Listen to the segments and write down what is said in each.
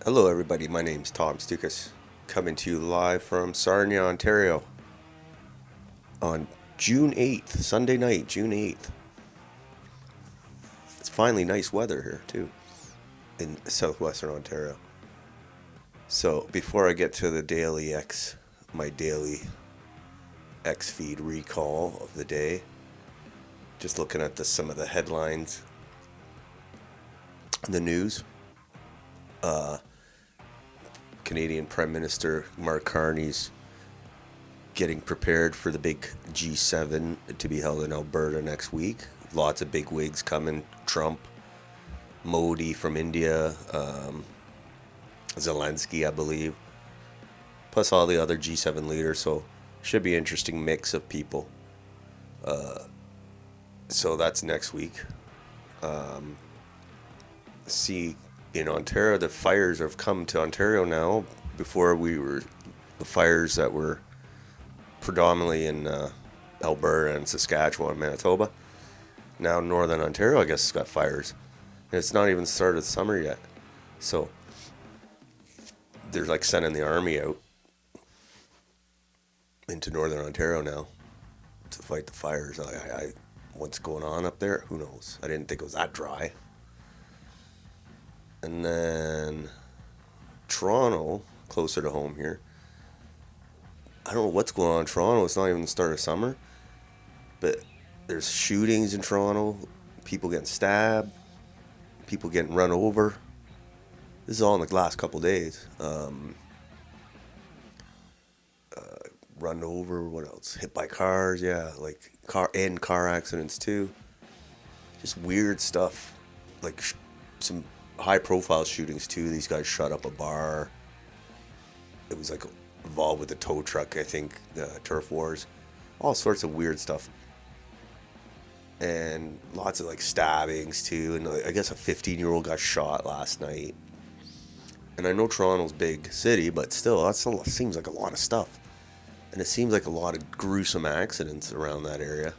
Hello, everybody. My name's Tom Stoukas, coming to you live from Sarnia, Ontario, on June 8th, Sunday night, June 8th. It's finally nice weather here, too, in southwestern Ontario. So, before I get to my daily X feed recall of the day, just looking at some of the headlines in the news. Canadian Prime Minister Mark Carney's getting prepared for the big G7 to be held in Alberta next week. Lots of big wigs coming. Trump, Modi from India, Zelensky, I believe, plus all the other G7 leaders. So should be an interesting mix of people. So that's next week. See, in Ontario, the fires have come to Ontario now. Before the fires that were predominantly in Alberta and Saskatchewan, Manitoba. Now Northern Ontario, I guess, has got fires. And it's not even started summer yet. So they're like sending the army out into Northern Ontario now to fight the fires. What's going on up there? Who knows? I didn't think it was that dry. And then Toronto, closer to home here. I don't know what's going on in Toronto. It's not even the start of summer. But there's shootings in Toronto. People getting stabbed. People getting run over. This is all in the last couple days. Run over, what else? Hit by cars, yeah. Like car accidents too. Just weird stuff. Like some high-profile shootings too. These guys shut up a bar. It was like involved with the tow truck, I think, turf wars, all sorts of weird stuff, and lots of like stabbings too. And I guess a 15-year-old got shot last night. And I know Toronto's a big city, but still, that seems like a lot of stuff, and it seems like a lot of gruesome accidents around that area.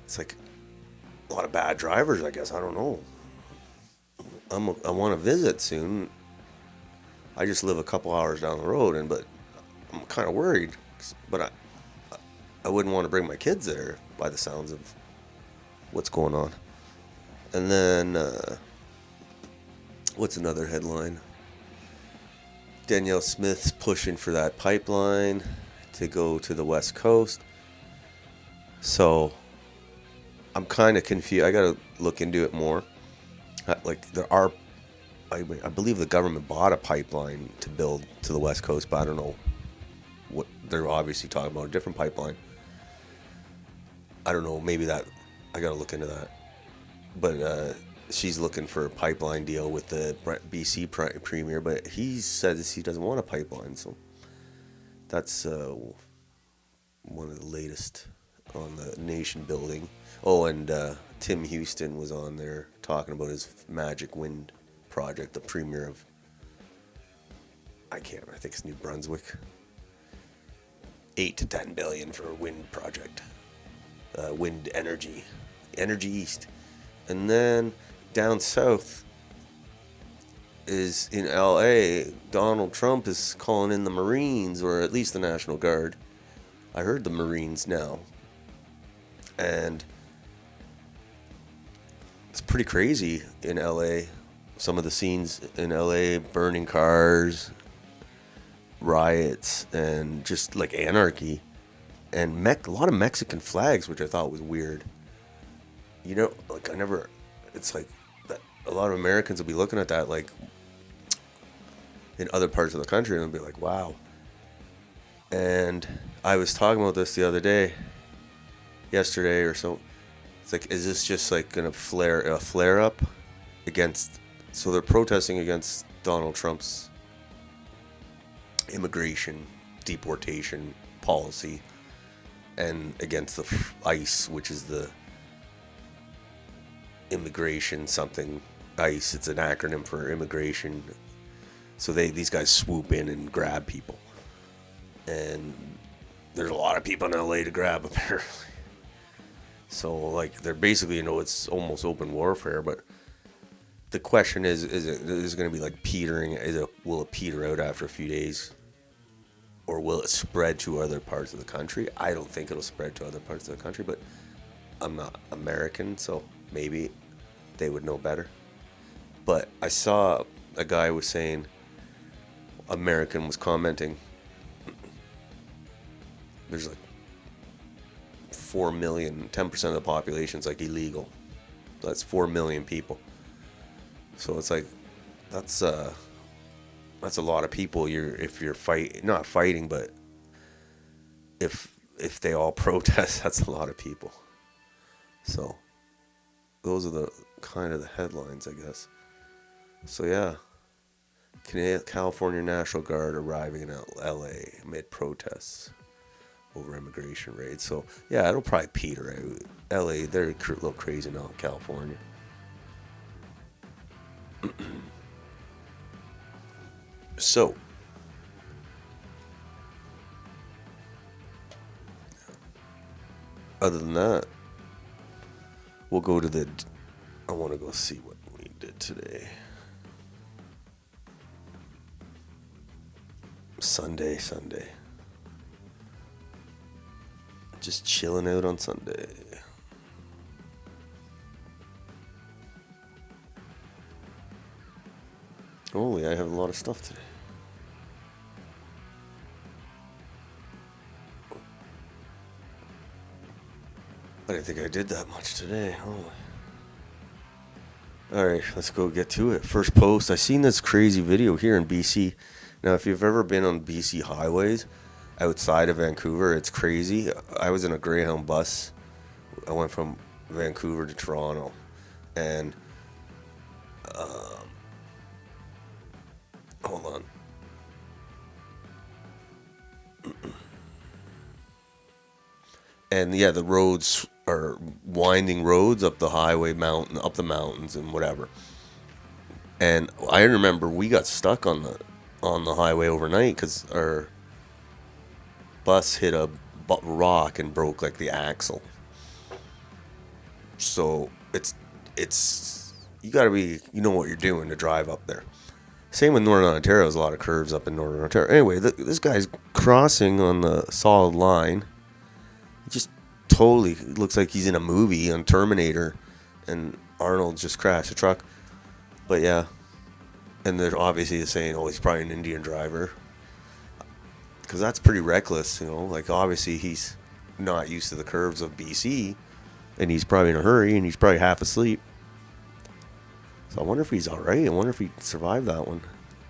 It's like a lot of bad drivers, I guess. I don't know. I want to visit soon. I just live a couple hours down the road, but I'm kind of worried. But I wouldn't want to bring my kids there by the sounds of what's going on. And then, what's another headline? Danielle Smith's pushing for that pipeline to go to the West Coast. So I'm kind of confused. I got to look into it more. Like I believe the government bought a pipeline to build to the West Coast, but I don't know what they're obviously talking about. A different pipeline. I don't know. Maybe that I got to look into that. But she's looking for a pipeline deal with the BC premier, but he says he doesn't want a pipeline. So that's one of the latest on the nation building. Oh, and Tim Houston was on there talking about his magic wind project, the premier of, I think it's New Brunswick. 8 to 10 billion for a wind project. Wind energy east. And then down south is in LA, Donald Trump is calling in the Marines, or at least the National Guard. I heard the Marines now. And it's pretty crazy in LA. Some of the scenes in LA, burning cars, riots, and just like anarchy, and a lot of Mexican flags, which I thought was weird. You know, like it's like that a lot of Americans will be looking at that like in other parts of the country and they'll be like, wow. And I was talking about this the other day, yesterday or so. It's like, is this just like gonna flare up against? So they're protesting against Donald Trump's immigration, deportation policy, and against the ICE, which is the immigration something. ICE, it's an acronym for immigration. So these guys swoop in and grab people, and there's a lot of people in LA to grab apparently. So like they're basically, it's almost open warfare, but the question is it going to be like petering? Will it peter out after a few days? Or will it spread to other parts of the country? I don't think it'll spread to other parts of the country, but I'm not American, so maybe they would know better. But I saw a guy was saying, American was commenting, there's like 4 million, 10% of the population's like illegal. That's 4 million people. So it's like, that's a lot of people. If you're not fighting, but if they all protest, that's a lot of people. So those are the kind of the headlines, I guess. So yeah, California National Guard arriving in LA amid protests over immigration raids. So yeah, it'll probably peter out. LA, they're a little crazy now in California. So other than that, we'll go to I want to go see what we did today. Sunday. Just chilling out on Sunday. Holy, I have a lot of stuff today. I didn't think I did that much today. Holy. Alright, let's go get to it. First post, I seen this crazy video here in BC. Now, if you've ever been on BC highways outside of Vancouver, it's crazy. I was in a Greyhound bus. I went from Vancouver to Toronto. And, hold on. And yeah, the roads are winding roads up the highway mountain, up the mountains and whatever. And I remember we got stuck on the highway overnight because our bus hit a rock and broke like the axle. So it's you gotta be, you know what you're doing to drive up there. Same with Northern Ontario. There's a lot of curves up in Northern Ontario. Anyway, this guy's crossing on the solid line. He just totally looks like he's in a movie on Terminator, and Arnold just crashed a truck. But yeah, and they're obviously saying, oh, he's probably an Indian driver, because that's pretty reckless, you know. Like, obviously he's not used to the curves of BC, and he's probably in a hurry, and he's probably half asleep. So I wonder if he's all right. I wonder if he survived that one.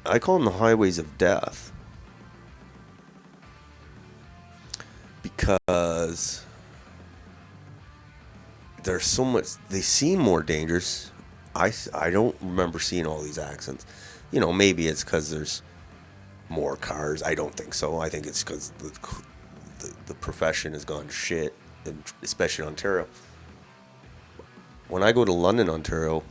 I call them the highways of death, because there's so much. They seem more dangerous. I don't remember seeing all these accidents. You know, maybe it's because there's more cars. I don't think so. I think it's because the profession has gone to shit, especially in Ontario. When I go to London, Ontario,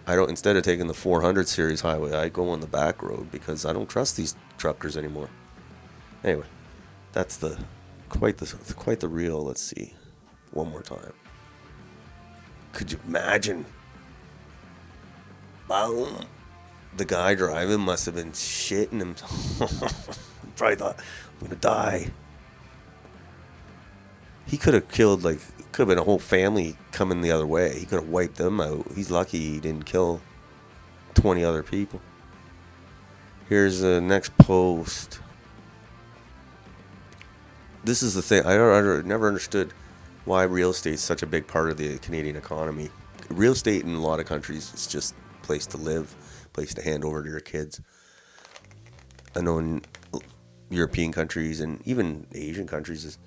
I don't. Instead of taking the 400 series highway, I go on the back road because I don't trust these truckers anymore. Anyway, that's quite the reel. Let's see, one more time. Could you imagine? Boom. The guy driving must have been shitting himself. Probably thought, I'm gonna die. He could have killed, like, could have been a whole family coming the other way. He could have wiped them out. He's lucky he didn't kill 20 other people. Here's the next post. This is the thing. I never understood why real estate is such a big part of the Canadian economy. Real estate in a lot of countries is just a place to live, place to hand over to your kids. I know in European countries and even Asian countries,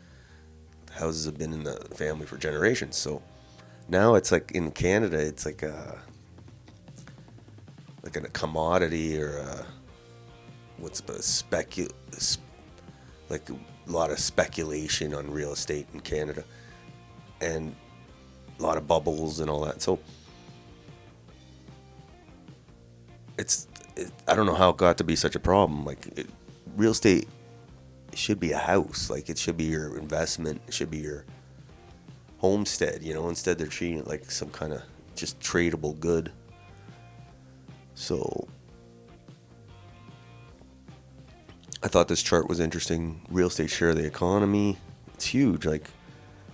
houses have been in the family for generations. So now it's like in Canada, it's like a commodity, or like a lot of speculation on real estate in Canada, and a lot of bubbles and all that. So I don't know how it got to be such a problem. Like, real estate should be a house. Like, it should be your investment. It should be your homestead, you know. Instead, they're treating it like some kind of just tradable good. So I thought this chart was interesting. Real estate share of the economy. It's huge. Like,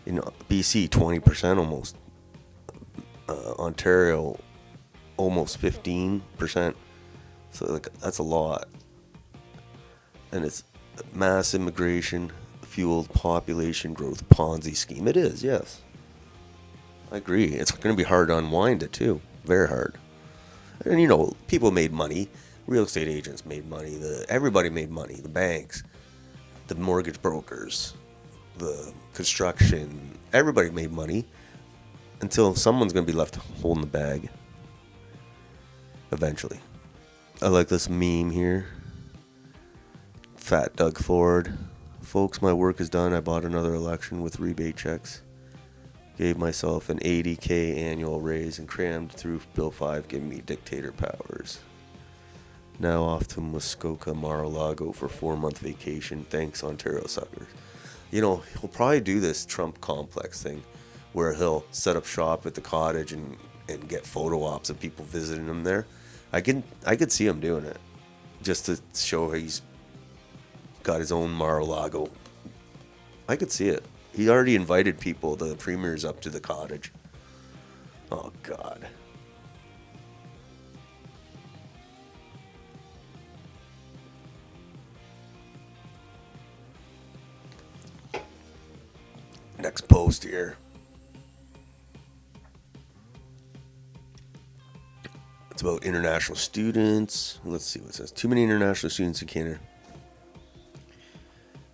BC, 20% almost. Ontario, almost 15%. So, like, that's a lot. And it's mass immigration fueled population growth Ponzi scheme. It is, yes. I agree. It's going to be hard to unwind it, too. Very hard. And, people made money. Real estate agents made money. Everybody made money. The banks, the mortgage brokers, the construction. Everybody made money until someone's going to be left holding the bag eventually. I like this meme here. Fat Doug Ford. Folks, my work is done. I bought another election with rebate checks. Gave myself an $80,000 annual raise and crammed through Bill 5, giving me dictator powers. Now off to Muskoka, Mar-a-Lago for 4-month vacation. Thanks, Ontario suckers. He'll probably do this Trump complex thing where he'll set up shop at the cottage and get photo ops of people visiting him there. I could see him doing it just to show he's got his own Mar-a-Lago. I could see it. He already invited people, the premiers, up to the cottage. Oh, God. Next post here. It's about international students. Let's see what it says. Too many international students in Canada.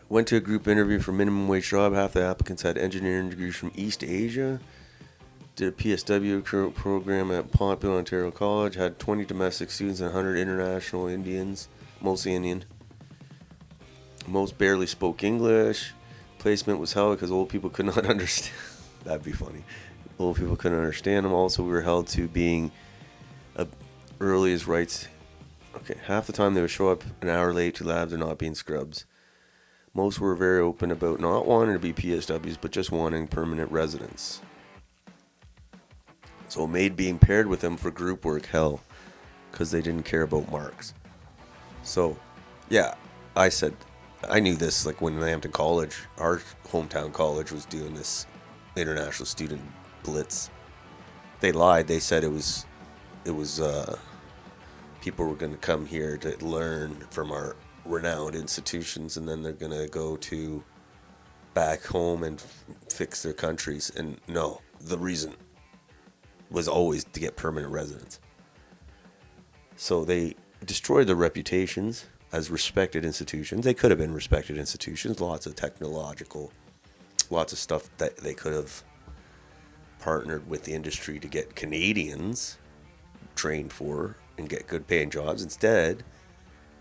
Went to a group interview for minimum wage job. Half the applicants had engineering degrees from East Asia. Did a PSW program at popular Ontario College. Had 20 domestic students and 100 international Indians, mostly Indian. Most barely spoke English. Placement was held because old people could not understand. That'd be funny. Old people couldn't understand them. Also, we were held to being early as rights. Okay, half the time they would show up an hour late to labs or not being scrubs. Most were very open about not wanting to be PSWs, but just wanting permanent residence. So it made being paired with them for group work hell, because they didn't care about marks. So, yeah, I knew this like when Lambton College, our hometown college, was doing this international student blitz. They lied. They said it was people were going to come here to learn from our renowned institutions, and then they're going to go to back home and fix their countries. And no, the reason was always to get permanent residence. So they destroyed their reputations as respected institutions. They could have been respected institutions, lots of technological, lots of stuff that they could have partnered with the industry to get Canadians trained for and get good paying jobs. Instead,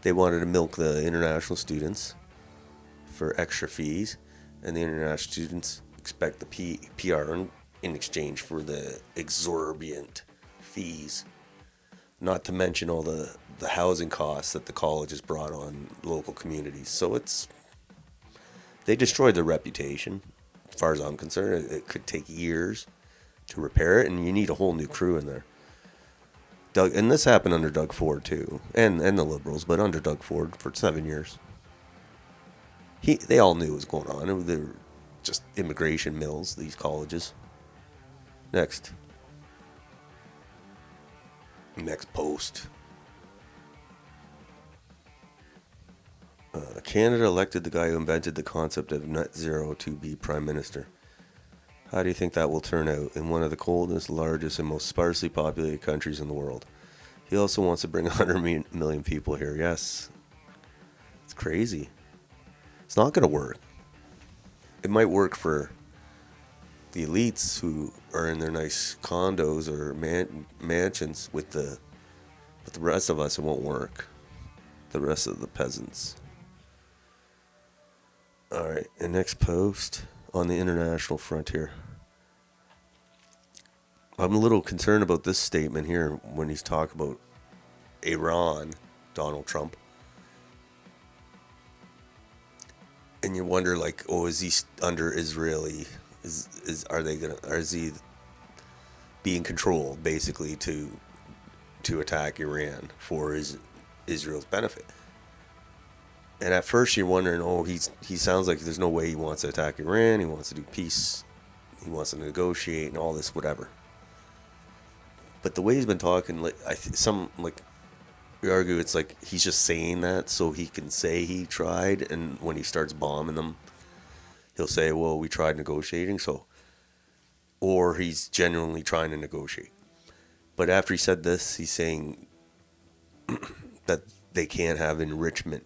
they wanted to milk the international students for extra fees, and the international students expect the PR in exchange for the exorbitant fees. Not to mention all the housing costs that the college has brought on local communities. So they destroyed their reputation. As far as I'm concerned, it could take years to repair it, and you need a whole new crew in there. And this happened under Doug Ford too, and the Liberals, but under Doug Ford for 7 years. They all knew what was going on. They were just immigration mills, these colleges. Next post. Canada elected the guy who invented the concept of net zero to be prime minister. How do you think that will turn out in one of the coldest, largest, and most sparsely populated countries in the world? He also wants to bring 100 million people here. Yes. It's crazy. It's not going to work. It might work for the elites who are in their nice condos or mansions but the rest of us, it won't work. The rest of the peasants. All right, and next post on the international frontier. I'm a little concerned about this statement here when he's talking about Iran, Donald Trump. And you wonder, like, is he under Israeli? Is he being controlled basically to to attack Iran for Israel's benefit. And at first you're wondering, oh, he sounds like there's no way he wants to attack Iran. He wants to do peace. He wants to negotiate and all this, whatever. But the way he's been talking, like we argue it's like he's just saying that so he can say he tried, and when he starts bombing them, he'll say, well, we tried negotiating, so. Or he's genuinely trying to negotiate. But after he said this, he's saying that they can't have enrichment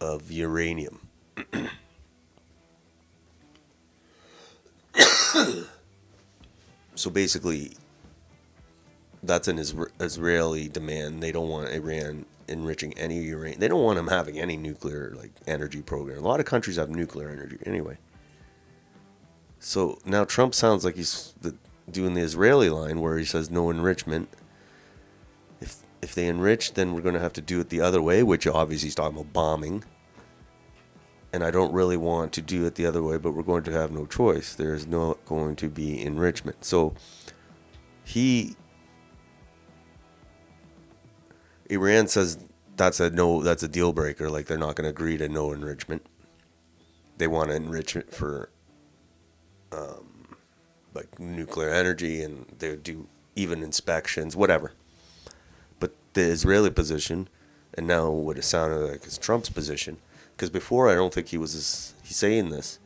of uranium. So basically, that's an Israeli demand. They don't want Iran enriching any uranium. They don't want them having any nuclear energy program. A lot of countries have nuclear energy anyway. So now Trump sounds like he's doing the Israeli line where he says no enrichment. If they enrich, then we're going to have to do it the other way, which obviously he's talking about bombing. And I don't really want to do it the other way, but we're going to have no choice. There's not going to be enrichment. So Iran says that's a deal breaker. Like, they're not going to agree to no enrichment. They want to enrich it for nuclear energy, and they would do even inspections, whatever. But the Israeli position, and now what it sounded like is Trump's position, because before I don't think he's saying this,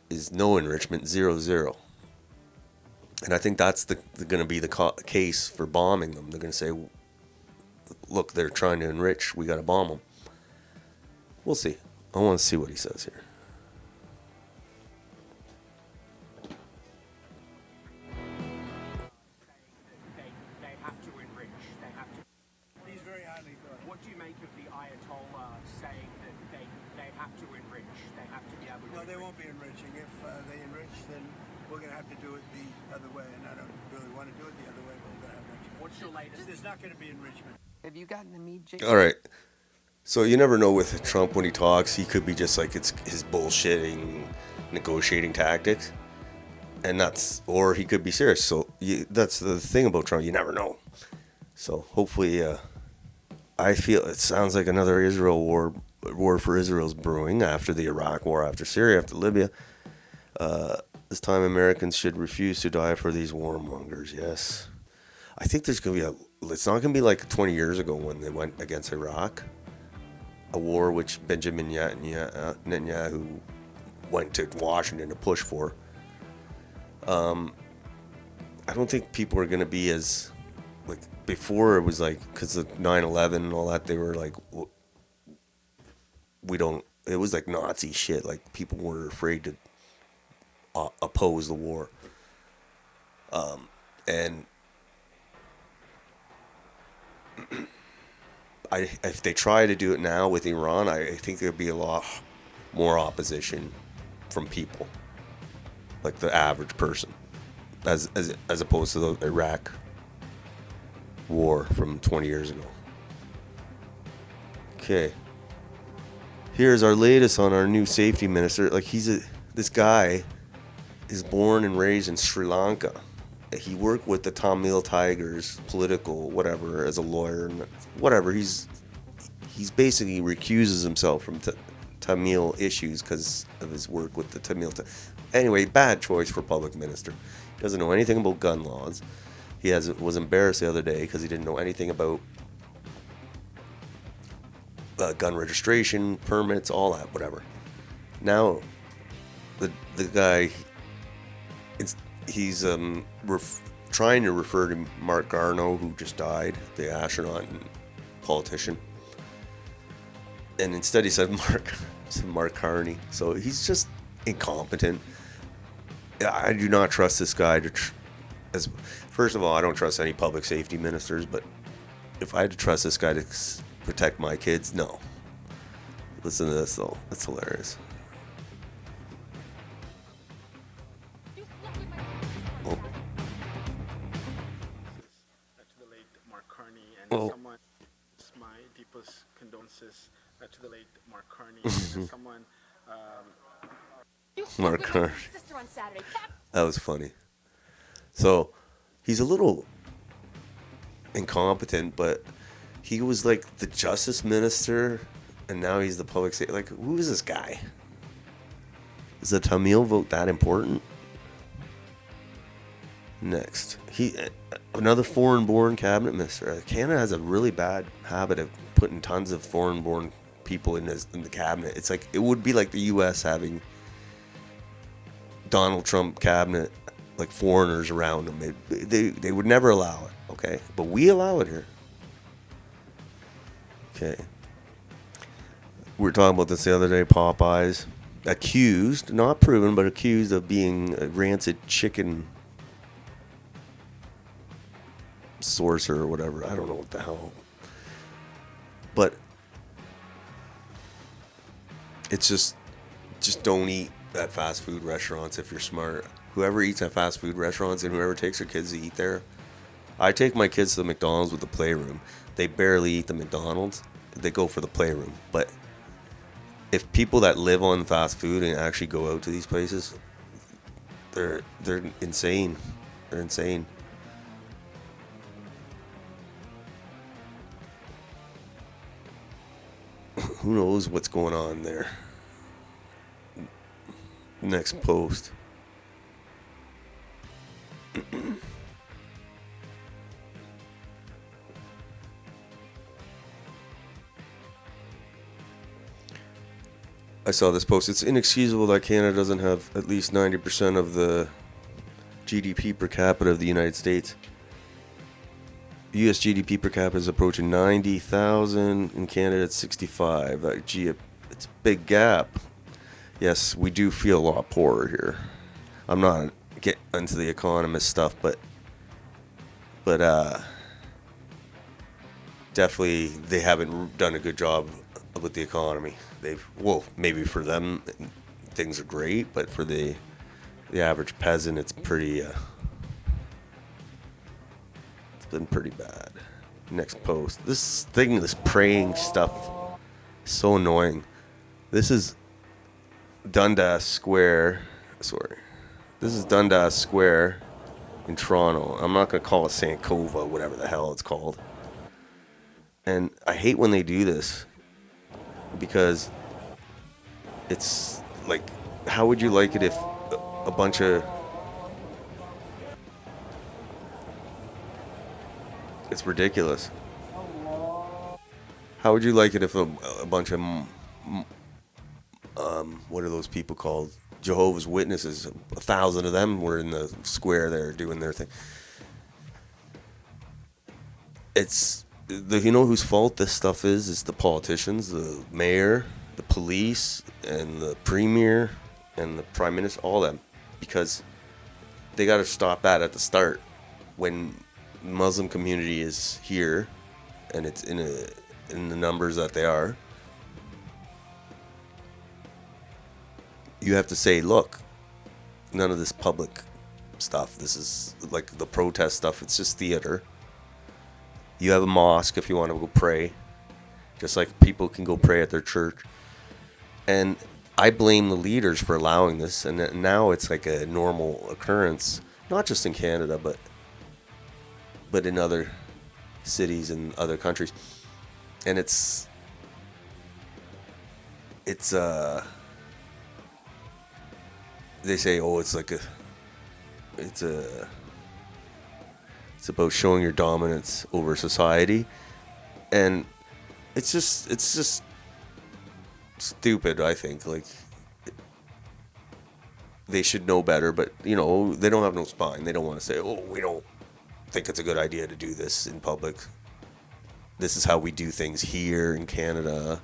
is no enrichment, 0-0. And I think that's going to be the case for bombing them. They're going to say, look, they're trying to enrich, we got to bomb them. We'll see. I want to see what he says here. There's not going to be enrichment. Have you gotten to meet Jake? All right. So you never know with Trump when he talks. He could be just like it's his bullshitting negotiating tactics, and or he could be serious. So that's the thing about Trump. You never know. So hopefully, I feel it sounds like another Israel war for Israel's brewing after the Iraq war, after Syria, after Libya. This time Americans should refuse to die for these warmongers. Yes. I think there's going to be it's not going to be like 20 years ago when they went against Iraq, a war which Benjamin Netanyahu went to Washington to push for. I don't think people are going to be as, before it was because of 9/11 and all that, they were it was like Nazi shit. People were afraid to oppose the war. And if they try to do it now with Iran, I think there'd be a lot more opposition from people, like the average person, as opposed to the Iraq war from 20 years ago. Okay, here's our latest on our new safety minister. This guy is born and raised in Sri Lanka. He worked with the Tamil Tigers, political, whatever, as a lawyer, and whatever. He's basically recuses himself from Tamil issues because of his work with the Tamil. Anyway, bad choice for public minister. He doesn't know anything about gun laws. He was embarrassed the other day because he didn't know anything about gun registration, permits, all that, whatever. Now, the guy, he's trying to refer to Mark Garneau, who just died, the astronaut and politician, and instead he said Mark Carney. So he's just incompetent. I do not trust this guy first of all, I don't trust any public safety ministers, but if I had to trust this guy to protect my kids, no. Listen to this though, it's hilarious. Someone, my deepest condolences to the late Mark Carney. And someone, Mark Carney. That was funny. So he's a little incompetent, but he was like the justice minister, and now he's the public safety. Like, who is this guy? Is the Tamil vote that important? Next, another foreign-born cabinet minister. Canada has a really bad habit of putting tons of foreign-born people in the cabinet. It's like, it would be like the U.S. having Donald Trump cabinet, like foreigners around them. They would never allow it, okay? But we allow it here. Okay. We were talking about this the other day. Popeyes accused, not proven, but accused of being a rancid chicken sourcer or whatever. I don't know what the hell. But it's just don't eat at fast food restaurants if you're smart. Whoever eats at fast food restaurants and whoever takes their kids to eat there. I take my kids to the McDonald's with the playroom. They barely eat the McDonald's. They go for the playroom. But if people that live on fast food and actually go out to these places, they're insane. They're insane. Who knows what's going on there? Next post. I saw this post. It's inexcusable that Canada doesn't have at least 90% of the GDP per capita of the United States. U.S. GDP per capita is approaching 90,000. In Canada, it's 65. It's a big gap. Yes, we do feel a lot poorer here. I'm not get into the economist stuff, but definitely they haven't done a good job with the economy. Maybe for them things are great, but for the average peasant, it's pretty. It's been pretty bad. Next post. This praying stuff, is so annoying. This is Dundas Square. This is Dundas Square in Toronto. I'm not going to call it St. Cova, whatever the hell it's called. And I hate when they do this because it's like, how would you like it if a bunch of... It's ridiculous. How would you like it if a bunch of... what are those people called? Jehovah's Witnesses. 1,000 of them were in the square there doing their thing. It's... You know whose fault this stuff is? It's the politicians, the mayor, the police, and the premier, and the prime minister, all of them. Because they got to stop that at the start. When the Muslim community is here, and it's in the numbers that they are, you have to say, look, none of this public stuff. This is like the protest stuff. It's just theater. You have a mosque if you want to go pray, just like people can go pray at their church. And I blame the leaders for allowing this, and now it's like a normal occurrence, not just in Canada, but in other cities and other countries. And it's they say, oh, it's about showing your dominance over society, and it's just stupid. I think, like, they should know better, but they don't have no spine. They don't want to say, oh, we don't think it's a good idea to do this in public. This is how we do things here in Canada.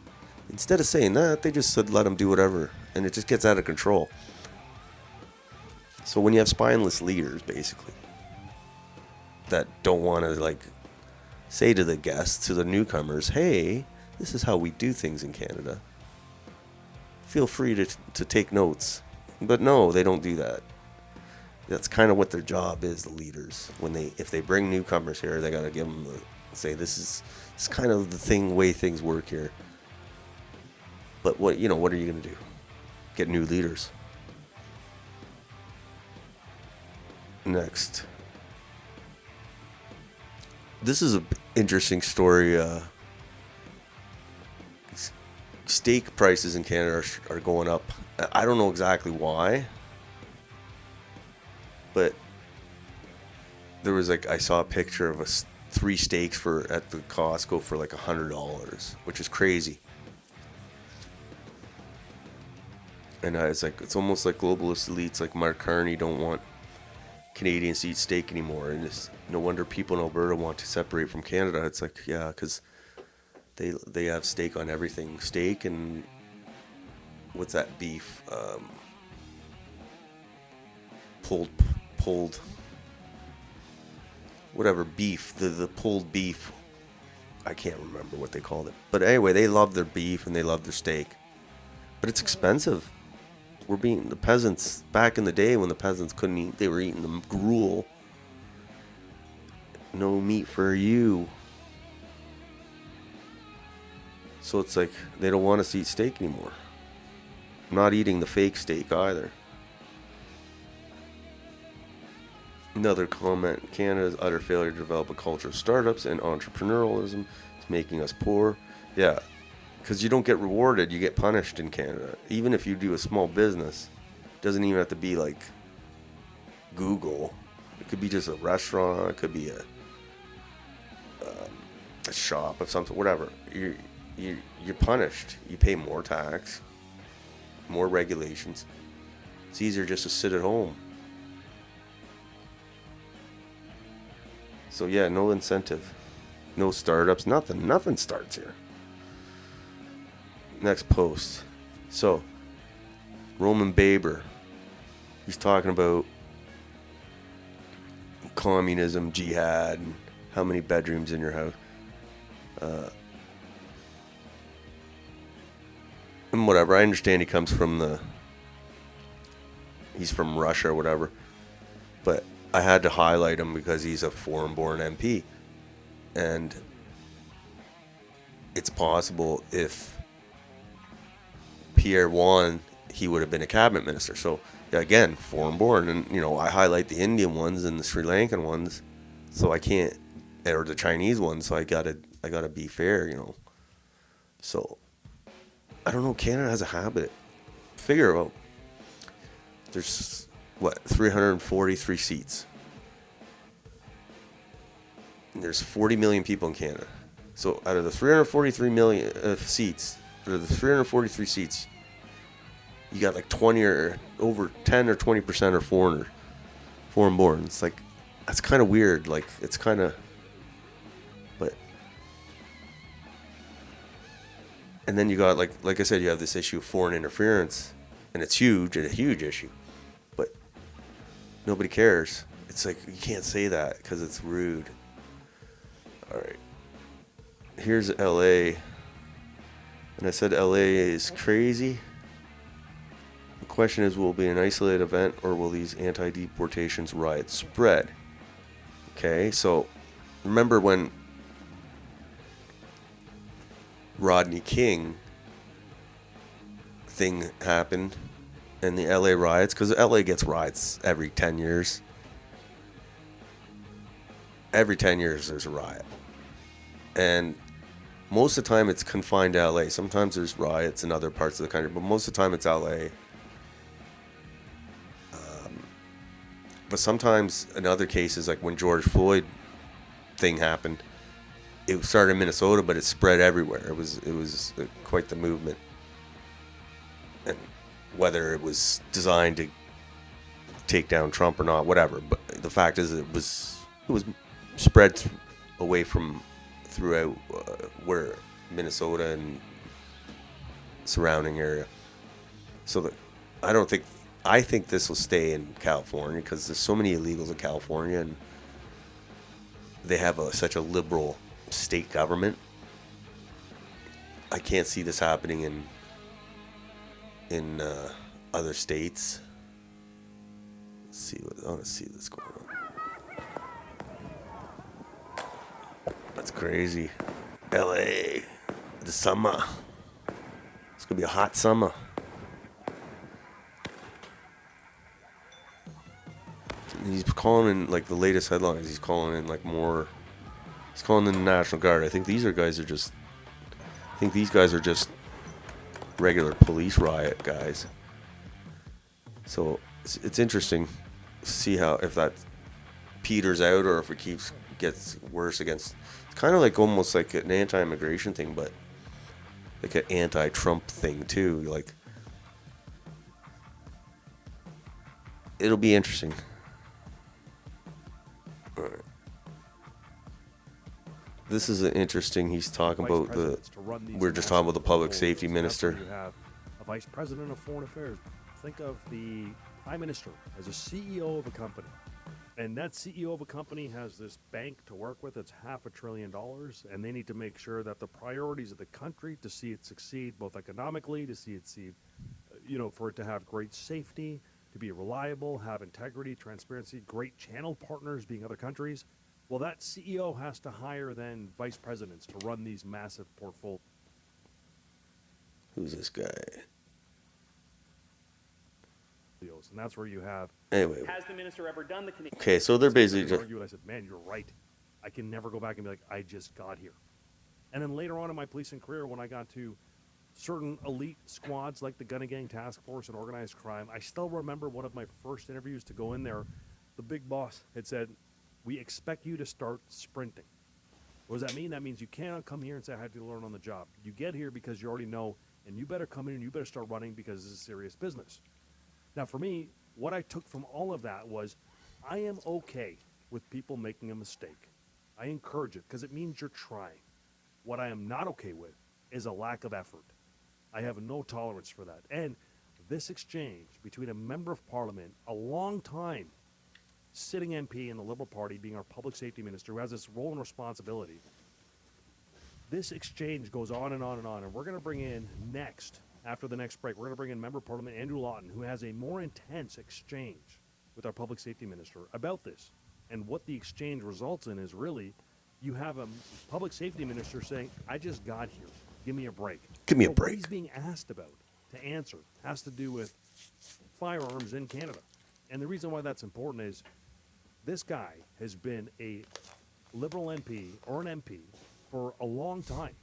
Instead of saying that, they just said let them do whatever, and it just gets out of control. So when you have spineless leaders, basically, that don't want to, like, say to the guests, to the newcomers, hey, this is how we do things in Canada. Feel free to take notes. But no, they don't do that. That's kind of what their job is, the leaders. If they bring newcomers here, they got to give them say, this is kind of the way things work here. But what are you going to do? Get new leaders. Next. This is an interesting story. Steak prices in Canada are going up. I don't know exactly why, but there was like, I saw a picture of 3 steaks at the Costco for like $100, which is crazy. And I was like, it's almost like globalist elites like Mark Carney don't want Canadians to eat steak anymore, and it's no wonder people in Alberta want to separate from Canada. It's like, yeah, because they have steak on everything. Steak and what's that beef? Pulled whatever beef, the pulled beef. I can't remember what they called it. But anyway, they love their beef and they love their steak. But it's expensive. The peasants, back in the day when the peasants couldn't eat, they were eating the gruel. No meat for you. So it's like, they don't want us to eat steak anymore. I'm not eating the fake steak either. Another comment, Canada's utter failure to develop a culture of startups and entrepreneurialism is making us poor. Yeah, because you don't get rewarded, you get punished in Canada. Even if you do a small business, it doesn't even have to be like Google. It could be just a restaurant, it could be a shop of something, whatever. You're punished. You pay more tax, more regulations. It's easier just to sit at home. So yeah, no incentive, no startups, nothing starts here. Next post. So, Roman Baber, he's talking about communism, jihad, and how many bedrooms in your house. And whatever, I understand he's from Russia or whatever, but I had to highlight him because he's a foreign-born MP, and it's possible if Pierre won, he would have been a cabinet minister. So again, foreign-born, and I highlight the Indian ones and the Sri Lankan ones, so I can't, or the Chinese ones. So I gotta be fair, So I don't know. Canada has a habit. Figure out. There's 343 seats. And there's 40 million people in Canada. So out of the 343 million seats, you got like 20 or over 10 or 20% are foreign born. It's like, that's kind of weird. Like, it's kind of, but, and then you got like I said, you have this issue of foreign interference, and it's huge and a huge issue. Nobody cares. It's like, you can't say that because it's rude. All right. Here's LA. And I said LA is crazy. The question is, will it be an isolated event or will these anti-deportations riots spread? Okay, so remember when Rodney King thing happened? And the LA riots, because LA gets riots every 10 years. Every 10 years there's a riot. And most of the time it's confined to LA. Sometimes there's riots in other parts of the country, but most of the time it's LA. But sometimes in other cases, like when George Floyd thing happened, it started in Minnesota, but it spread everywhere. It was quite the movement. And whether it was designed to take down Trump or not, whatever. But the fact is, it was spread away from throughout where Minnesota and surrounding area. So I think this will stay in California because there's so many illegals in California, and they have such a liberal state government. I can't see this happening in other states. I want to see what's going on. That's crazy. LA, the summer. It's gonna be a hot summer. He's calling in, like, the latest headlines. He's calling in like more He's calling in the National Guard. I think these guys are just regular police riot guys. So it's interesting to see how, if that peters out or if it gets worse against. It's kind of like almost like an anti-immigration thing, but like an anti-Trump thing too. Like, it'll be interesting. All right. This is an interesting. He's talking about we're just talking about the public safety minister. You have a vice president of foreign affairs. Think of the prime minister as a CEO of a company. And that CEO of a company has this bank to work with. It's $500 billion. And they need to make sure that the priorities of the country to see it succeed, both economically, to see it succeed, for it to have great safety, to be reliable, have integrity, transparency, great channel partners being other countries. Well, that CEO has to hire then vice presidents to run these massive portfolios. Who's this guy? And that's where you have. Anyway. Has the minister ever done the Canadian? Okay, so they're basically just. I said, man, you're right. I can never go back and be like, I just got here. And then later on in my policing career, when I got to certain elite squads like the Gun and Gang Task Force and organized crime, I still remember one of my first interviews to go in there. The big boss had said, "We expect you to start sprinting." What does that mean? That means you cannot come here and say, I have to learn on the job. You get here because you already know, and you better come in and you better start running because this is serious business. Now, for me, what I took from all of that was I am okay with people making a mistake. I encourage it because it means you're trying. What I am not okay with is a lack of effort. I have no tolerance for that. And this exchange between a member of parliament, a long time sitting MP in the Liberal Party, being our public safety minister, who has this role and responsibility, this exchange goes on and on and on. And we're going to bring in next, after the next break, we're going to bring in Member of Parliament Andrew Lawton, who has a more intense exchange with our public safety minister about this. And what the exchange results in is really, you have a public safety minister saying, I just got here. Give me a break. Give me a What break. he's being asked about to answer has to do with firearms in Canada. And the reason why that's important is this guy has been a Liberal MP or an MP for a long time.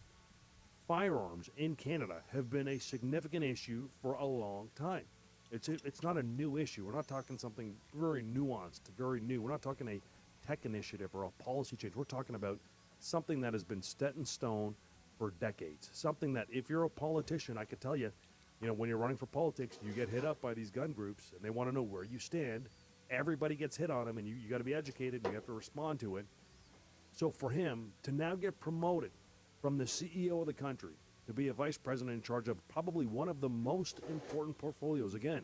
Firearms in Canada have been a significant issue for a long time. It's not a new issue. We're not talking something very nuanced, very new. We're not talking a tech initiative or a policy change. We're talking about something that has been set in stone for decades. Something that if you're a politician, I could tell you, when you're running for politics, you get hit up by these gun groups and they want to know where you stand. Everybody gets hit on them and you got to be educated and you have to respond to it. So for him to now get promoted from the CEO of the country to be a vice president in charge of probably one of the most important portfolios, again,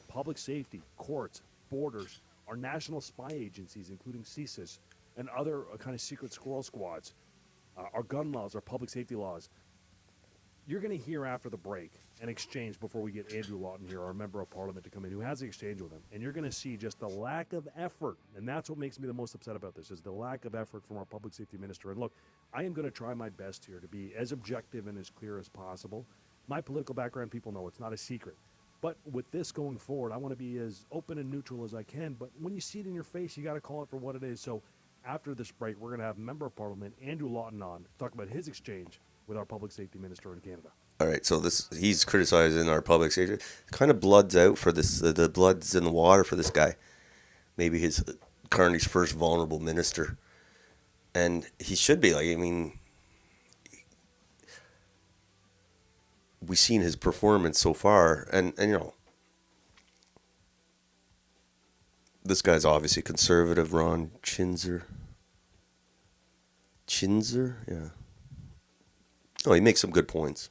public safety, courts, borders, our national spy agencies, including CSIS, and other kind of secret squirrel squads, our gun laws, our public safety laws. You're going to hear after the break an exchange before we get Andrew Lawton here, our member of parliament, to come in, who has the exchange with him. And you're going to see just the lack of effort. And that's what makes me the most upset about this, is the lack of effort from our public safety minister. And look, I am going to try my best here to be as objective and as clear as possible. My political background, people know, it's not a secret. But with this going forward, I want to be as open and neutral as I can. But when you see it in your face, you got to call it for what it is. So after this break, we're going to have Member of Parliament Andrew Lawton on to talk about his exchange with our public safety minister in Canada. All right, so he's criticizing our public safety. Kind of blood's out for this. The blood's in the water for this guy. Maybe his Carney's first vulnerable minister, and he should be like. I mean, we've seen his performance so far, and this guy's obviously conservative. Ron Chinzer, yeah. Oh, he makes some good points.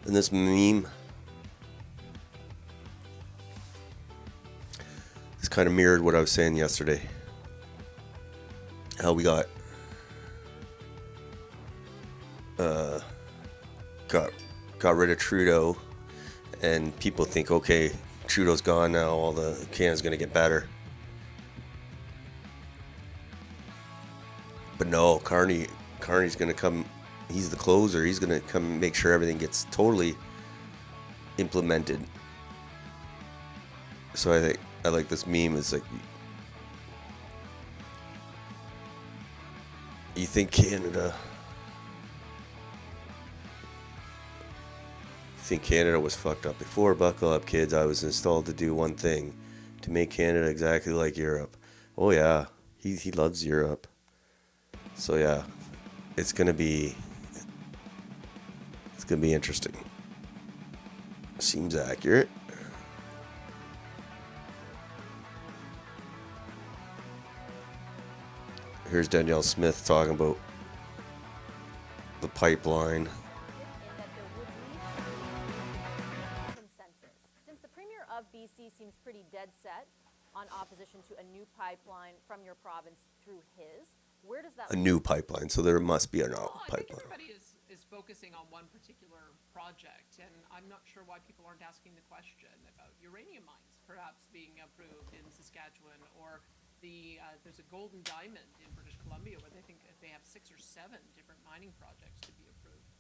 And this meme, this kind of mirrored what I was saying yesterday. How we got rid of Trudeau, and people think, okay, Trudeau's gone now, all the Canada's going to get better. But no, Carney's going to come. He's the closer. He's going to come make sure everything gets totally implemented. So I like this meme. It's like You think Canada was fucked up before? Buckle up, kids. I was installed to do one thing, to make Canada exactly like Europe. Oh yeah, he loves Europe. So yeah, it's gonna be interesting. Seems accurate. Here's Danielle Smith talking about the pipeline. In that there would need to be consensus. Since the Premier of BC seems pretty dead set on opposition to a new pipeline from your province through his, where does that A new pipeline, so there must be a Well, I think pipeline. everybody is focusing on one particular project, and I'm not sure why people aren't asking the question about uranium mines perhaps being approved in Saskatchewan, or there's a golden diamond in British Columbia where they think that they have 6 or 7 different mining projects to be approved.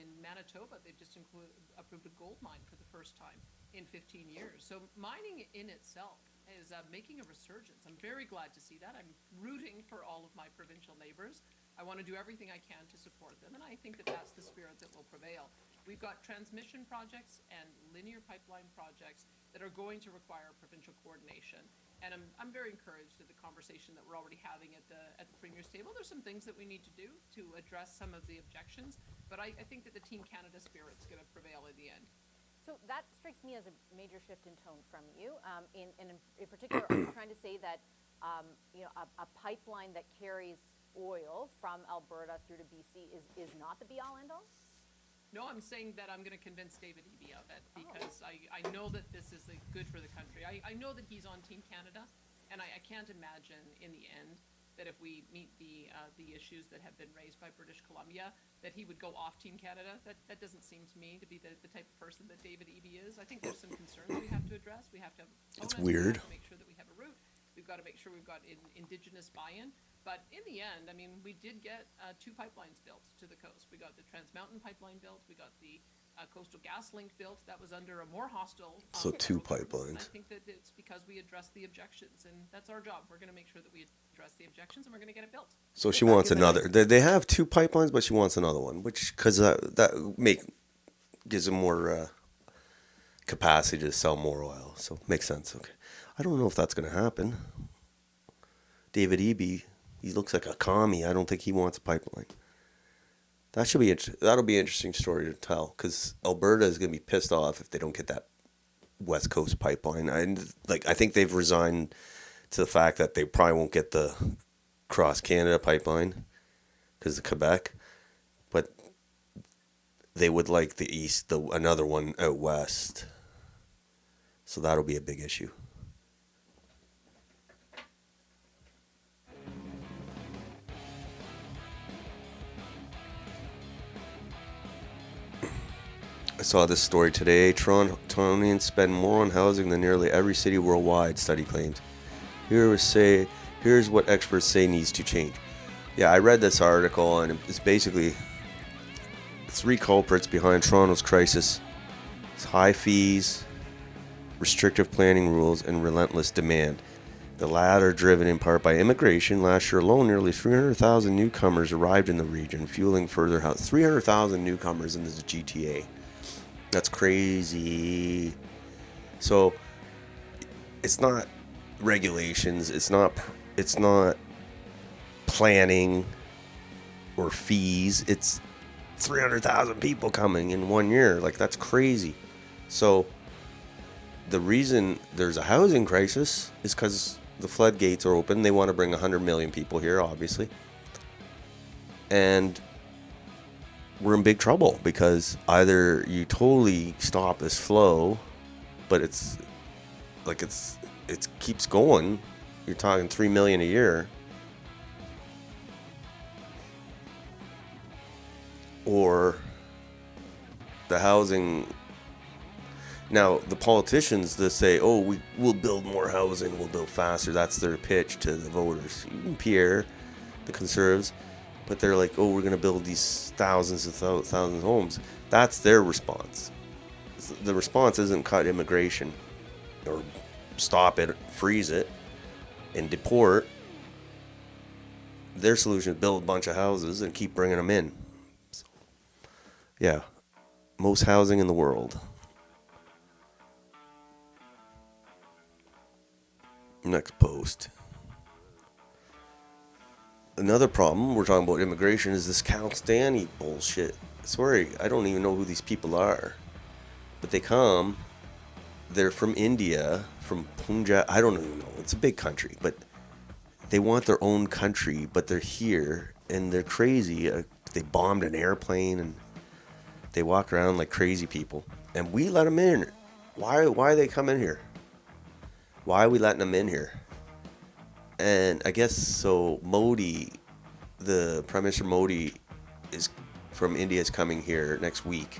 In Manitoba, they've just approved a gold mine for the first time in 15 years. So mining in itself is making a resurgence. I'm very glad to see that. I'm rooting for all of my provincial neighbors. I want to do everything I can to support them, and I think that that's the spirit that will prevail. We've got transmission projects and linear pipeline projects that are going to require provincial coordination. And I'm very encouraged at the conversation that we're already having at the Premier's table. There's some things that we need to do to address some of the objections, but I think that the Team Canada spirit's going to prevail in the end. So that strikes me as a major shift in tone from you. In particular, are you trying to say that a pipeline that carries oil from Alberta through to BC is not the be-all, end-all? No, I'm saying that I'm going to convince David Eby of it, because I know that this is good for the country. I know that he's on Team Canada, and I can't imagine in the end that if we meet the issues that have been raised by British Columbia, that he would go off Team Canada. That doesn't seem to me to be the type of person that David Eby is. I think there's some concerns we have to address. We have to have It's opponents. weird. We have to make sure that we have a route. We've got to make sure we've got Indigenous buy-in. But in the end, I mean, we did get 2 pipelines built to the coast. We got the Trans Mountain pipeline built. We got the Coastal GasLink built. That was under a more hostile. So 2 federal government. pipelines. I think that it's because we addressed the objections, and that's our job. We're going to make sure that we address the objections, and we're going to get it built. So she wants another. They have 2 pipelines, but she wants another one, which because that gives them more capacity to sell more oil. So makes sense. Okay, I don't know if that's going to happen. David Eby, he looks like a commie. I don't think he wants a pipeline. That'll be an interesting story to tell, because Alberta is going to be pissed off if they don't get that West Coast pipeline. I think they've resigned to the fact that they probably won't get the Cross Canada pipeline because of Quebec, but they would like the east, another one out west. So that'll be a big issue. I saw this story today. Torontonians spend more on housing than nearly every city worldwide, study claims. Here's what experts say needs to change. Yeah, I read this article, and it's basically 3 culprits behind Toronto's crisis. It's high fees, restrictive planning rules, and relentless demand. The latter driven in part by immigration. Last year alone, nearly 300,000 newcomers arrived in the region, fueling further housing. 300,000 newcomers in the GTA. That's crazy. So it's not regulations, it's not planning or fees. It's 300,000 people coming in 1 year. Like, that's crazy. So the reason there's a housing crisis is because the floodgates are open. They want to bring 100 million people here, obviously. And we're in big trouble, because either you totally stop this flow, but it keeps going. You're talking 3 million a year, or the housing. Now the politicians, they say, "Oh, we'll build more housing, we'll build faster." That's their pitch to the voters. Even Pierre, the Conservatives. But they're like, "Oh, we're going to build these thousands of homes." That's their response. The response isn't cut immigration or stop it, freeze it, and deport. their solution is build a bunch of houses and keep bringing them in. So, yeah, most housing in the world. Next post. Another problem, we're talking about immigration, is this Pakistani bullshit. Sorry, I don't even know who these people are. But they come, they're from India, from Punjab, I don't even know. It's a big country, but they want their own country, but they're here, and they're crazy. They bombed an airplane, and they walk around like crazy people. And we let them in. Why they come in here? Why are we letting them in here? And I guess so Modi, the Prime Minister Modi is from India, is coming here next week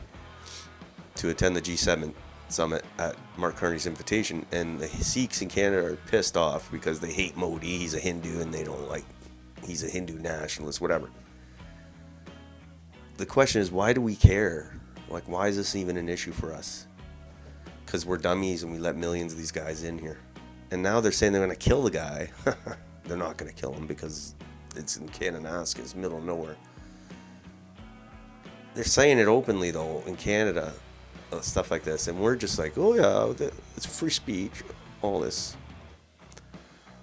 to attend the G7 summit at Mark Carney's invitation. And the Sikhs in Canada are pissed off because they hate Modi. He's a Hindu and they don't like, he's a Hindu nationalist, whatever. The question is, why do we care? Like, why is this even an issue for us? Because we're dummies and we let millions of these guys in here. And now they're saying they're going to kill the guy. They're not going to kill him because it's in Kananaskis, it's middle of nowhere. They're saying it openly, though, in Canada, stuff like this. And we're just like, oh, yeah, it's free speech, all this.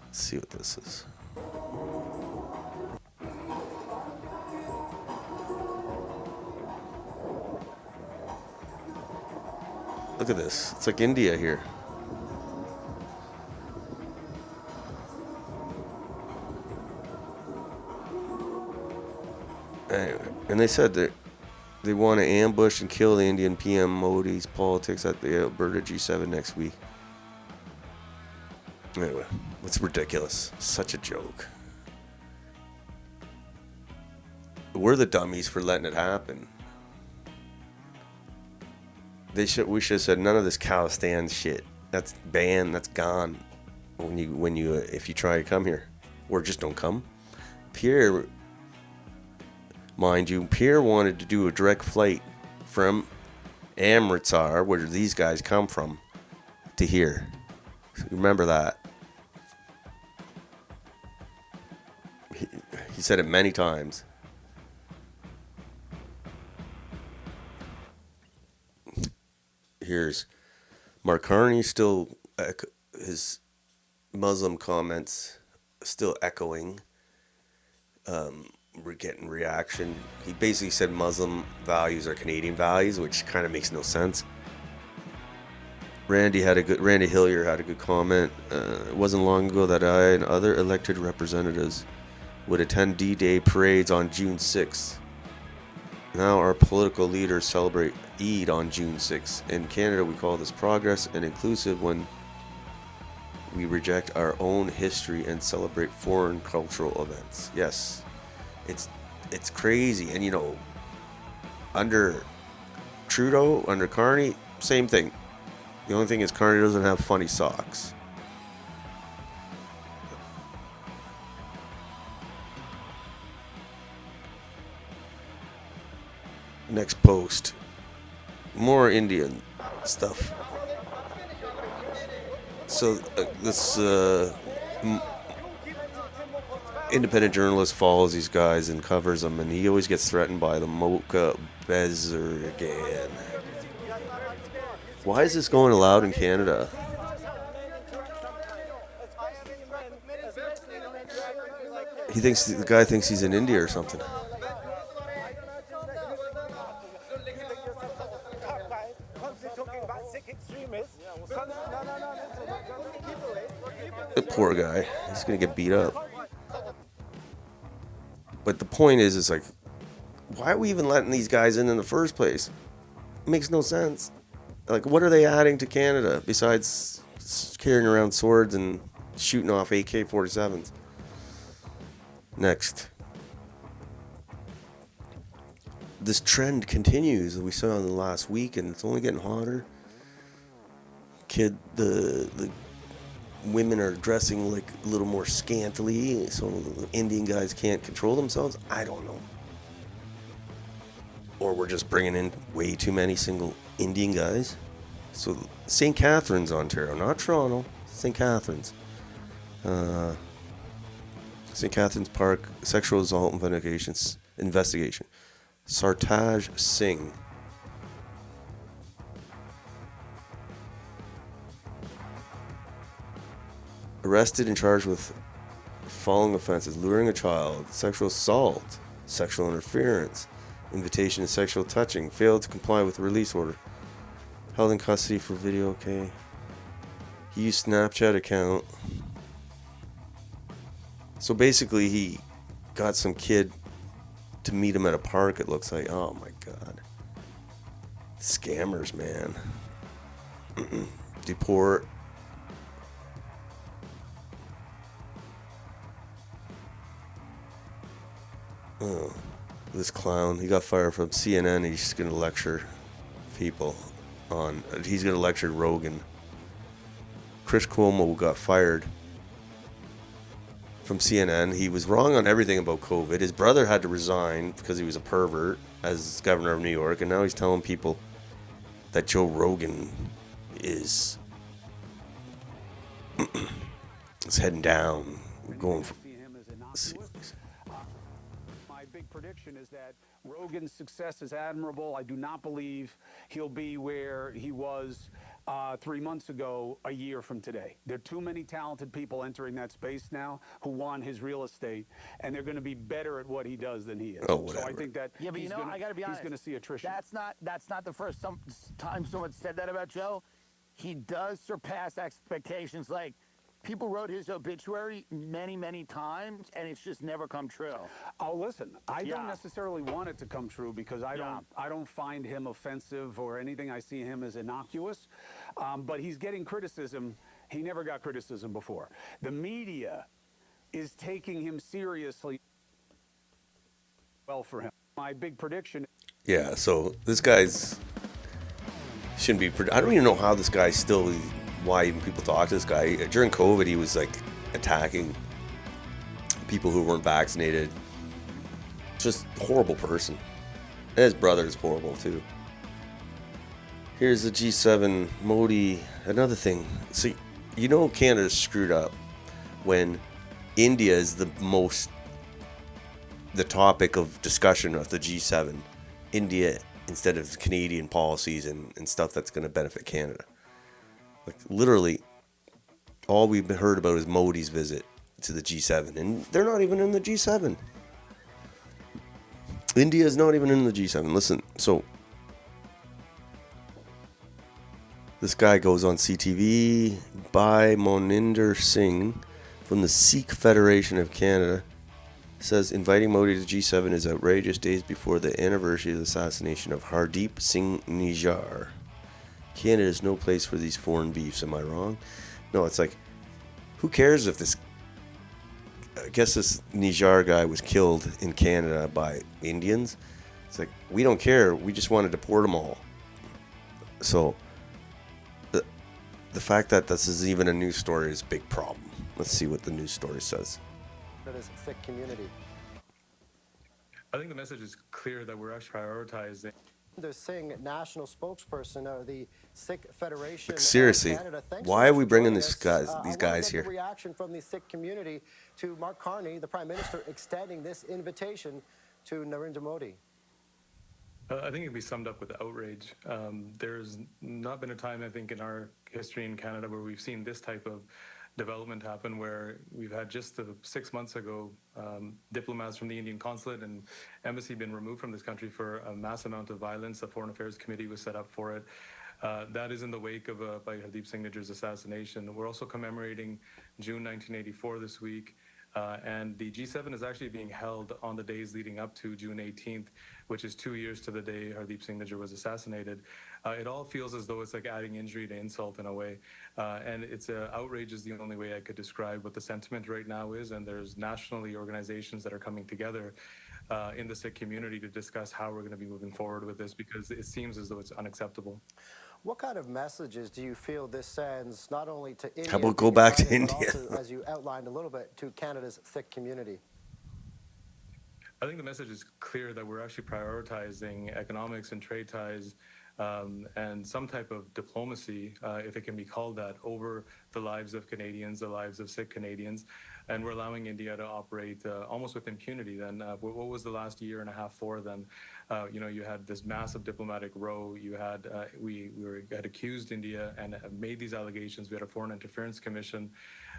Let's see what this is. Look at this. It's like India here. Anyway, and they said that they want to ambush and kill the Indian PM Modi's politics at the Alberta G7 next week. Anyway, it's ridiculous. Such a joke. We're the dummies for letting it happen. We should have said none of this Khalistan shit. That's banned. That's gone. If you try to come here, or just don't come. Pierre, mind you, Pierre wanted to do a direct flight from Amritsar, where these guys come from, to here. Remember that. He said it many times. Here's Mark Carney still, his Muslim comments still echoing. We're getting reaction. He basically said Muslim values are Canadian values, which kind of makes no sense. Randy Hillier had a good comment. It wasn't long ago that I and other elected representatives would attend D-Day parades on June 6th. Now our political leaders celebrate Eid on June 6th. In Canada, we call this progress and inclusive when we reject our own history and celebrate foreign cultural events. Yes, it's crazy. And, you know, under Trudeau, under Carney, same thing. The only thing is Carney doesn't have funny socks. Next post. More Indian stuff. So this independent journalist follows these guys and covers them, and he always gets threatened by the Mocha Bezirgan. Why is this going allowed in Canada? The guy thinks he's in India or something. The poor guy. He's gonna get beat up. But the point is, it's like, why are we even letting these guys in the first place? It makes no sense. Like, what are they adding to Canada besides carrying around swords and shooting off AK-47s? Next. This trend continues that we saw in the last week, and it's only getting hotter. The women are dressing like a little more scantily, so the Indian guys can't control themselves. I don't know. Or we're just bringing in way too many single Indian guys. So St. Catharines, Ontario, not Toronto, St. Catharines. St. Catharines Park, sexual assault investigation. Sartaj Singh. Arrested and charged with following offenses: luring a child, sexual assault, sexual interference, invitation to sexual touching, failed to comply with the release order, held in custody for video. Okay. He used Snapchat account. So basically he got some kid to meet him at a park, it looks like. Oh my god. Scammers, man. Deport. Oh, this clown. He got fired from CNN. He's just going to lecture people on... He's going to lecture Rogan. Chris Cuomo got fired from CNN. He was wrong on everything about COVID. His brother had to resign because he was a pervert as governor of New York. And now he's telling people that Joe Rogan is heading down. Going for... Big prediction is that Rogan's success is admirable. I do not believe he'll be where he was 3 months ago, a year from today. There are too many talented people entering that space now who want his real estate, and they're going to be better at what he does than he is. Oh, whatever. So I think that Yeah, but you know, I got to be honest. He's going to see attrition. That's not the first time someone said that about Joe. He does surpass expectations. Like, people wrote his obituary many, many times, and it's just never come true. Oh, listen, I don't necessarily want it to come true because I don't find him offensive or anything. I see him as innocuous, but he's getting criticism. He never got criticism before. The media is taking him seriously. Well for him. My big prediction. Yeah, so this guy's... Shouldn't be... I don't even know how this guy's still... Why even people talk to this guy. During COVID, he was like attacking people who weren't vaccinated. Just a horrible person. And his brother's horrible too. Here's the G7 Modi. Another thing. See, you know Canada's screwed up when India is the topic of discussion of the G7. India instead of Canadian policies and stuff that's going to benefit Canada. Like, literally, all we've heard about is Modi's visit to the G7. And they're not even in the G7. India is not even in the G7. Listen, so... This guy goes on CTV. Bhai Moninder Singh from the Sikh Federation of Canada says inviting Modi to G7 is outrageous days before the anniversary of the assassination of Hardeep Singh Nijjar. Canada is no place for these foreign beefs, am I wrong? No, it's like, who cares if this... I guess this Nijjar guy was killed in Canada by Indians. It's like, we don't care. We just want to deport them all. So, the fact that this is even a news story is a big problem. Let's see what the news story says. Canada's Sikh community. I think the message is clear that we're actually prioritizing... They're Singh, national spokesperson of the Sikh Federation. Like, seriously, why are we bringing these guys here? The reaction from the Sikh community to Mark Carney, the Prime Minister, extending this invitation to Narendra Modi. I think it can be summed up with outrage. There's not been a time, I think, in our history in Canada where we've seen this type of development happen, where we've had just 6 months ago diplomats from the Indian consulate and embassy been removed from this country for a mass amount of violence. The Foreign Affairs Committee was set up for it. That is in the wake of by Hardeep Singh Nijjar's assassination. We're also commemorating June 1984 this week. And the G7 is actually being held on the days leading up to June 18th, which is 2 years to the day Hardeep Singh Nijjar was assassinated. It all feels as though it's like adding injury to insult in a way. And it's outrage is the only way I could describe what the sentiment right now is. And there's nationally organizations that are coming together in the Sikh community to discuss how we're going to be moving forward with this, because it seems as though it's unacceptable. What kind of messages do you feel this sends not only to India, how about go back to India, also, as you outlined a little bit, to Canada's Sikh community? I think the message is clear that we're actually prioritizing economics and trade ties and some type of diplomacy, if it can be called that, over the lives of Canadians, the lives of Sikh Canadians. And we're allowing India to operate almost with impunity then. What was the last year and a half for them? You had this massive diplomatic row. You had, we had accused India and made these allegations. We had a Foreign Interference Commission.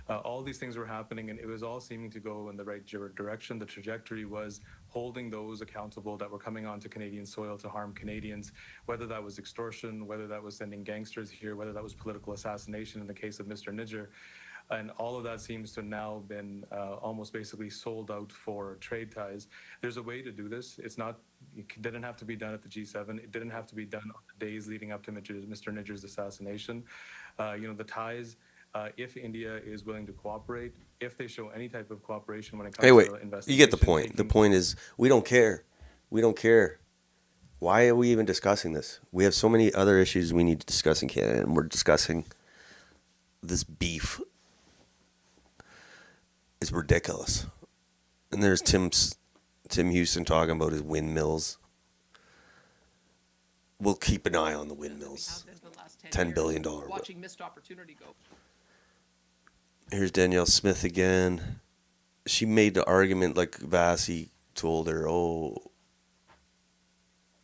All these things were happening, and it was all seeming to go in the right direction. The trajectory was holding those accountable that were coming onto Canadian soil to harm Canadians, whether that was extortion, whether that was sending gangsters here, whether that was political assassination in the case of Mr. Niger. And all of that seems to now been almost basically sold out for trade ties. There's a way to do this. It didn't have to be done at the G7. It didn't have to be done on the days leading up to Mr. Niger's assassination. The ties, if India is willing to cooperate, if they show any type of cooperation when it comes to investigation. You get the point. The point is, we don't care. We don't care. Why are we even discussing this? We have so many other issues we need to discuss in Canada, and we're discussing this beef. It's ridiculous. And there's Tim Houston talking about his windmills. We'll keep an eye on the windmills. $10 billion. Watching missed opportunity go. Here's Danielle Smith again. She made the argument like Vassie told her,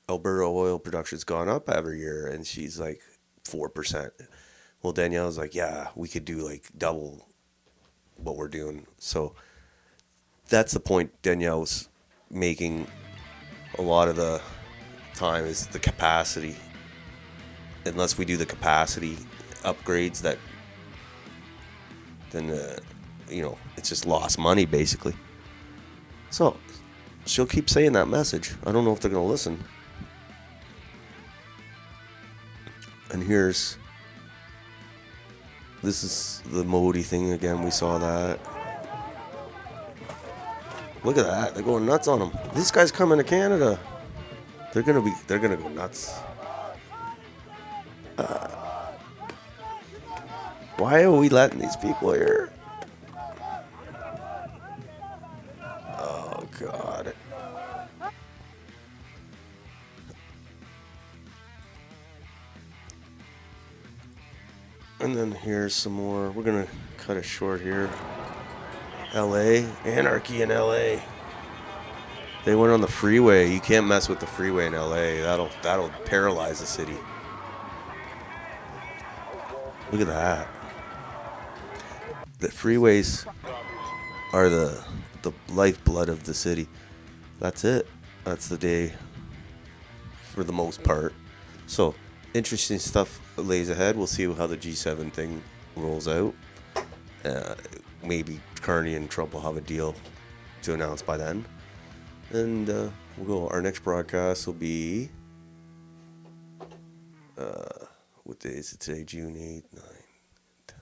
Alberta oil production's gone up every year. And she's like 4%. Well, Danielle's like, yeah, we could do like double what we're doing. So that's the point Danielle was making a lot of the time, is the capacity. Unless we do the capacity upgrades, then it's just lost money basically. So she'll keep saying that message. I don't know if they're going to listen. And this is the Modi thing again. We saw that. Look at that. They're going nuts on him. This guy's coming to Canada. They're gonna go nuts. Why are we letting these people here? Oh God. And then here's some more. We're going to cut it short here. LA. Anarchy in LA. They went on the freeway. You can't mess with the freeway in LA. That'll paralyze the city. Look at that. The freeways are the lifeblood of the city. That's it. That's the day for the most part. So, interesting stuff lays ahead. We'll see how the G7 thing rolls out. Maybe Carney and Trump will have a deal to announce by then. And we'll go. Our next broadcast will be... what day is it today? June 8th, 9th.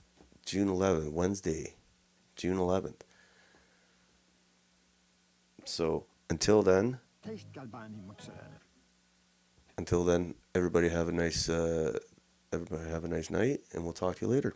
June 11th, Wednesday. June 11th. So, until then, everybody have a nice night, and we'll talk to you later.